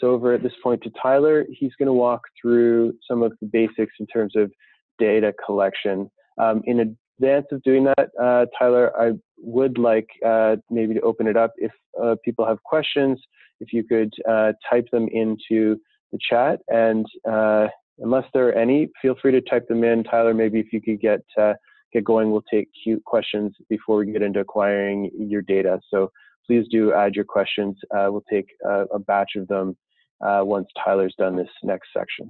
over at this point to Tyler. He's going to walk through some of the basics in terms of data collection. In advance of doing that, Tyler, I would like maybe to open it up. If people have questions, if you could type them into the chat, and unless there are any, feel free to type them in. Tyler, maybe if you could get going, we'll take questions before we get into acquiring your data. So please do add your questions. We'll take a batch of them once Tyler's done this next section.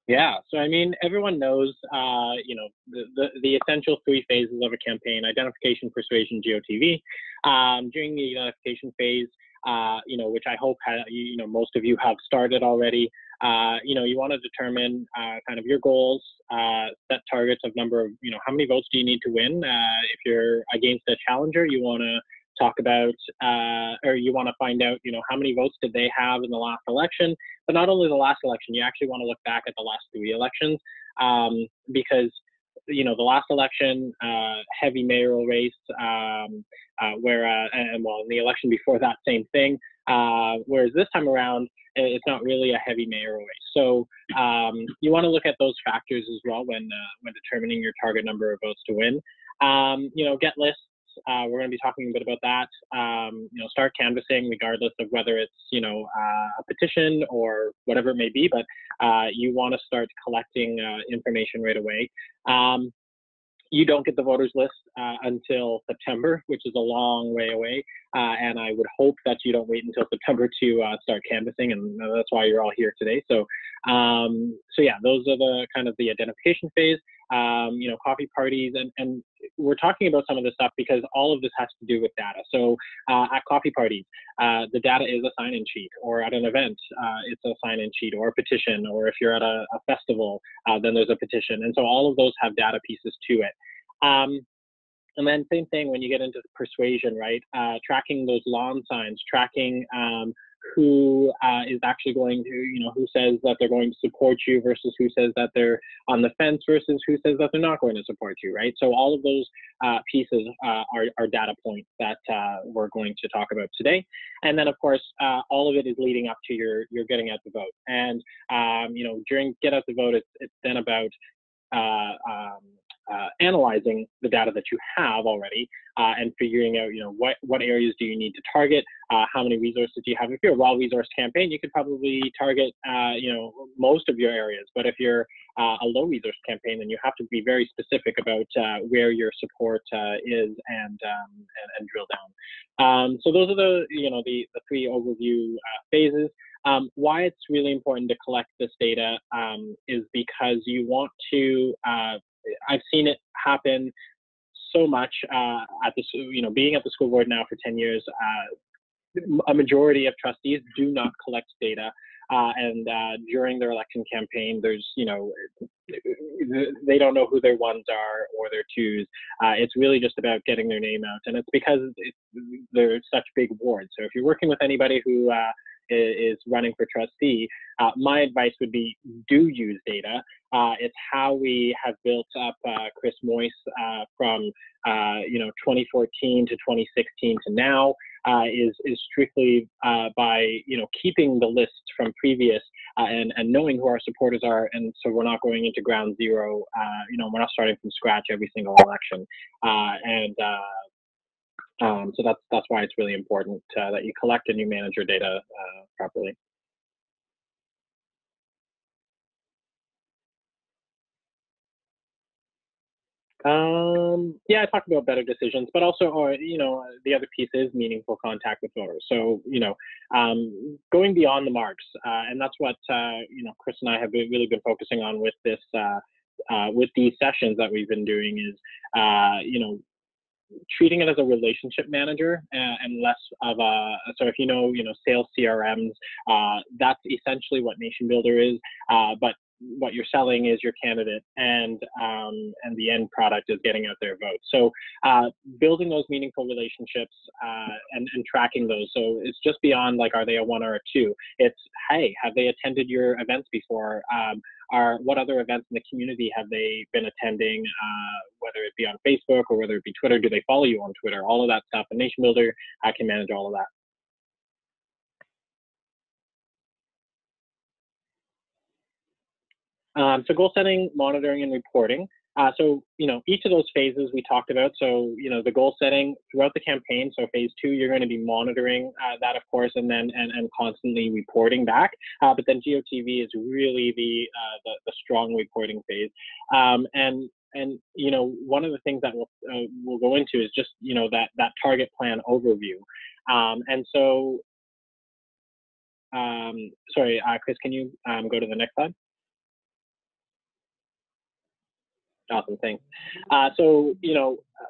Yeah, so I mean, everyone knows, the essential three phases of a campaign: identification, persuasion, GOTV. During the identification phase, which I hope most of you have started already. You want to determine kind of your goals, set targets of number of, how many votes do you need to win? If you're against a challenger, you want to talk about, or you want to find out, how many votes did they have in the last election? But not only the last election, you actually want to look back at the last 3 elections, because the last election, heavy mayoral race, and in the election before that, same thing. Whereas this time around, it's not really a heavy mayoral race. So you want to look at those factors as well when determining your target number of votes to win. Get lists. We're going to be talking a bit about that. Start canvassing, regardless of whether it's a petition or whatever it may be. But you want to start collecting information right away. You don't get the voters list until September, which is a long way away. And I would hope that you don't wait until September to start canvassing, and that's why you're all here today. So yeah, those are the kind of the identification phase. Coffee parties, and we're talking about some of this stuff because all of this has to do with data. So at coffee parties, the data is a sign-in sheet, or at an event, it's a sign-in sheet or a petition, or if you're at a festival, then there's a petition. And so all of those have data pieces to it. And then same thing when you get into persuasion, right? Tracking those lawn signs, tracking who is actually going to, who says that they're going to support you versus who says that they're on the fence versus who says that they're not going to support you, right? So all of those pieces are data points that we're going to talk about today. And then, of course, all of it is leading up to your getting out the vote. And, during get out the vote, it's then about analyzing the data that you have already and figuring out, what areas do you need to target, how many resources do you have. If you're a well-resourced campaign, you could probably target, most of your areas. But if you're a low-resource campaign, then you have to be very specific about where your support is and drill down. So those are the three overview phases. Why it's really important to collect this data is because you want to, I've seen it happen so much at this, being at the school board now for 10 years, a majority of trustees do not collect data. And during their election campaign, there's, they don't know who their ones are or their twos. It's really just about getting their name out. And it's because they're such big wards. So if you're working with anybody who is running for trustee, my advice would be do use data. It's how we have built up Chris Moyse from 2014 to 2016 to now is strictly by keeping the lists from previous and knowing who our supporters are, and so we're not going into ground zero. We're not starting from scratch every single election, so that's why it's really important that you collect and you manage your data properly. Yeah, I talked about better decisions, but also, the other piece is meaningful contact with voters. So, going beyond the marks, and that's what, Chris and I have really been focusing on with this, with these sessions that we've been doing is, treating it as a relationship manager and less of a, so if sales CRMs, that's essentially what Nation Builder is, but what you're selling is your candidate, and the end product is getting out their vote. So building those meaningful relationships and tracking those. So it's just beyond like, are they a 1 or a 2? It's, hey, have they attended your events before? What other events in the community have they been attending, whether it be on Facebook or whether it be Twitter? Do they follow you on Twitter? All of that stuff. And Nation Builder can manage all of that. So goal setting, monitoring, and reporting. So, each of those phases we talked about. So, the goal setting throughout the campaign. So phase 2, you're going to be monitoring that, of course, and then and constantly reporting back. But then GOTV is really the strong reporting phase. And one of the things that we'll go into is just that target plan overview. And so, sorry, Chris, can you go to the next slide? Awesome, thanks. So,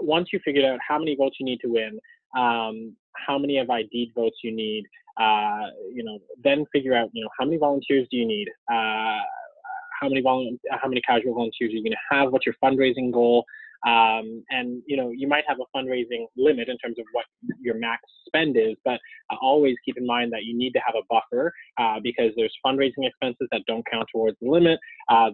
once you figured out how many votes you need to win, how many of ID'd votes you need, then figure out, how many volunteers do you need, how many casual volunteers you're going to have, what's your fundraising goal, and you might have a fundraising limit in terms of what your max spend is, but always keep in mind that you need to have a buffer because there's fundraising expenses that don't count towards the limit.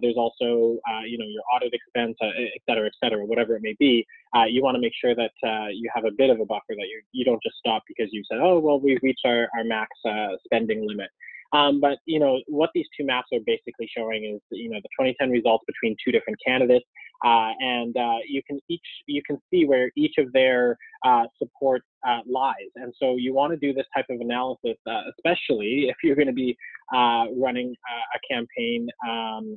There's also your audit expense, et cetera, whatever it may be. You want to make sure that you have a bit of a buffer, that you don't just stop because you said, oh well, we've reached our max spending limit. But what these two maps are basically showing is the 2010 results between two different candidates, and you can see where each of their support lies. And so you want to do this type of analysis, especially if you're going to be running a campaign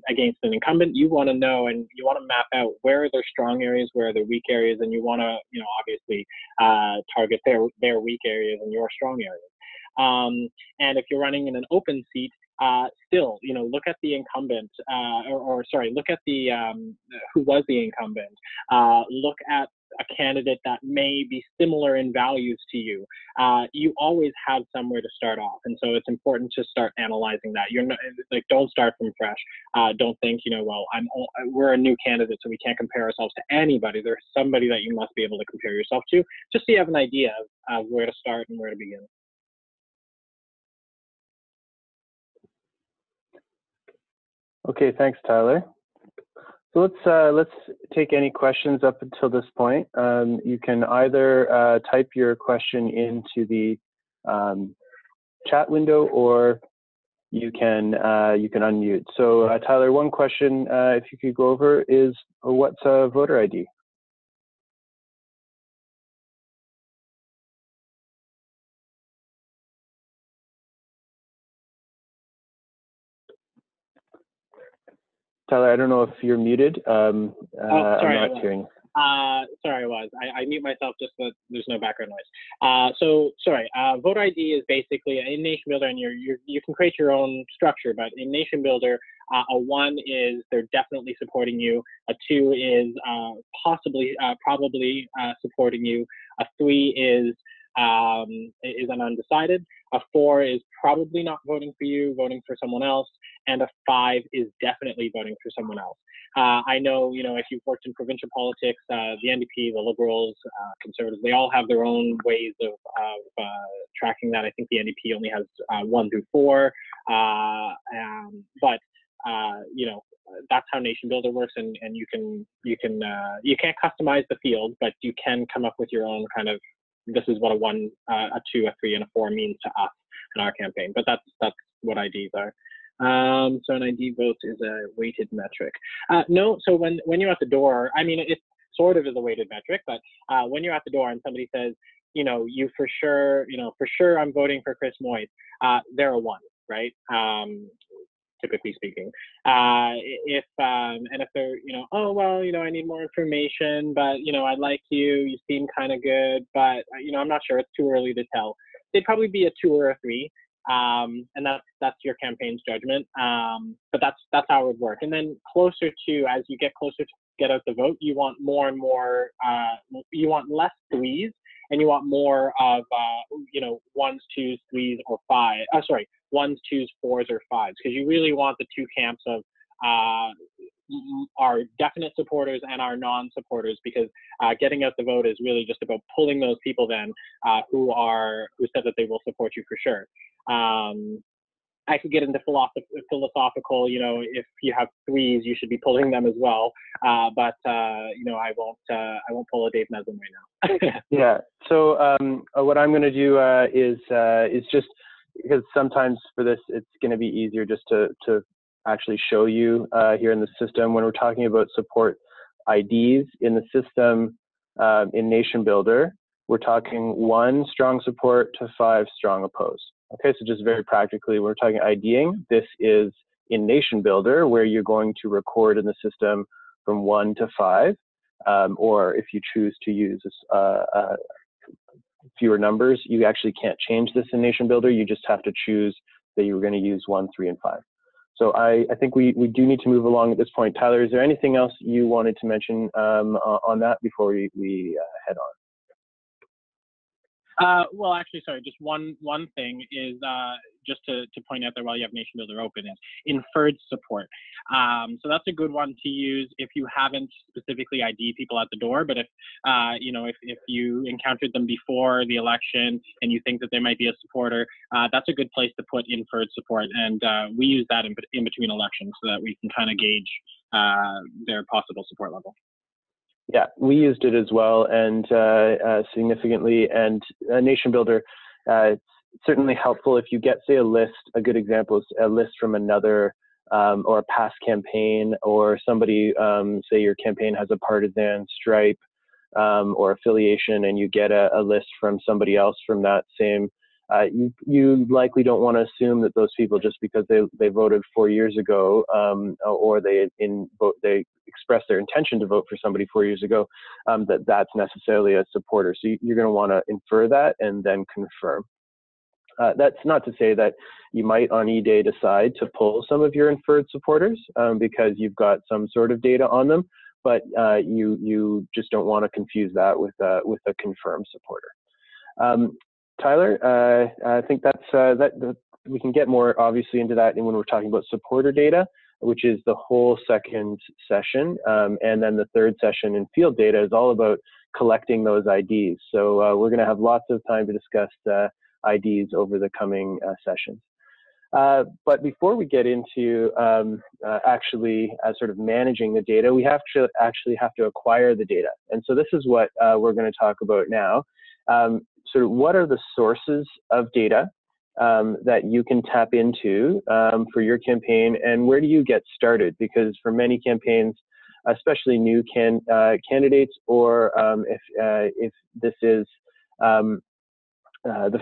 against an incumbent. You want to know, and you want to map out where are their strong areas, where are their weak areas, and you want to obviously target their weak areas and your strong areas. And if you're running in an open seat, still, look at the incumbent, look at the who was the incumbent. Look at a candidate that may be similar in values to you. You always have somewhere to start off, and so it's important to start analyzing that. You're not don't start from fresh. Don't think well, we're a new candidate, so we can't compare ourselves to anybody. There's somebody that you must be able to compare yourself to, just so you have an idea of where to start and where to begin. Okay, thanks, Tyler. So let's take any questions up until this point. You can either type your question into the chat window, or you can unmute. So Tyler, one question, if you could go over, is what's a voter ID? Tyler, I don't know if you're muted. Sorry, I'm not hearing. Sorry, I was. I mute myself just so there's no background noise. So sorry. Voter ID is basically in Nation Builder, and you can create your own structure. But in Nation Builder, a 1 is they're definitely supporting you. A 2 is probably supporting you. A 3 is an undecided. A 4 is probably not voting for you, voting for someone else. And a 5 is definitely voting for someone else. I know, if you've worked in provincial politics, the NDP, the Liberals, Conservatives, they all have their own ways of tracking that. I think the NDP only has 1 through 4. But that's how Nation Builder works, and you can't customize the field, but you can come up with your own kind of, this is what a 1, a 2, a 3, and a 4 means to us in our campaign. But that's what IDs are. So an ID vote is a weighted metric. No, so when you're at the door, I mean, it sort of is a weighted metric, but when you're at the door and somebody says, you for sure I'm voting for Chris Moyes, they're a 1, right? Typically speaking. If they're, oh, well, I need more information, but, I like you seem kind of good, but, I'm not sure, it's too early to tell. They'd probably be a 2 or a 3. And that's your campaign's judgment. But that's how it would work. And then as you get closer to get out the vote, you want more and more, you want less 3s, and you want more of, 1s, 2s, 3s, or 5. 1s, 2s, 4s, or 5s, because you really want the two camps of our definite supporters and our non-supporters, because getting out the vote is really just about pulling those people then who said that they will support you for sure. I could get into philosophical, if you have 3s, you should be pulling them as well. But I won't pull a Dave Meslam right now. Yeah. So what I'm going to do is just, because sometimes for this, it's going to be easier just to actually show you here in the system. When we're talking about support IDs in the system in Nation Builder, we're talking 1 strong support to 5 strong oppose. Okay, so just very practically, when we're talking IDing, this is in Nation Builder, where you're going to record in the system from 1 to 5, or if you choose to use fewer numbers, you actually can't change this in Nation Builder. You just have to choose that you're going to use 1, 3, and 5. So I think we do need to move along at this point. Tyler, is there anything else you wanted to mention on that before we head on? Well, actually, sorry, just one thing is just to point out there while you have Nation Builder open is inferred support. So that's a good one to use if you haven't specifically ID people at the door, but if you know, if you encountered them before the election and you think that they might be a supporter, that's a good place to put inferred support. And we use that in between elections so that we can kind of gauge their possible support level. Yeah, we used it as well, and significantly. And Nation Builder, it's certainly helpful if you get, say, a list. A good example is a list from another or a past campaign, or somebody, say your campaign has a partisan stripe or affiliation, and you get a list from somebody else from that same. You likely don't want to assume that those people, just because they voted 4 years ago, or they expressed their intention to vote for somebody 4 years ago, that's necessarily a supporter. So you're going to want to infer that and then confirm. That's not to say that you might on E-Day decide to pull some of your inferred supporters because you've got some sort of data on them, but you just don't want to confuse that with a confirmed supporter. Tyler, I think that we can get more obviously into that when we're talking about supporter data, which is the whole second session. And then the third session in field data is all about collecting those IDs. So we're going to have lots of time to discuss IDs over the coming sessions. But before we get into actually sort of managing the data, we actually have to acquire the data. And so this is what we're going to talk about now. Sort of what are the sources of data that you can tap into for your campaign, and where do you get started? Because for many campaigns, especially new candidates, or if this is the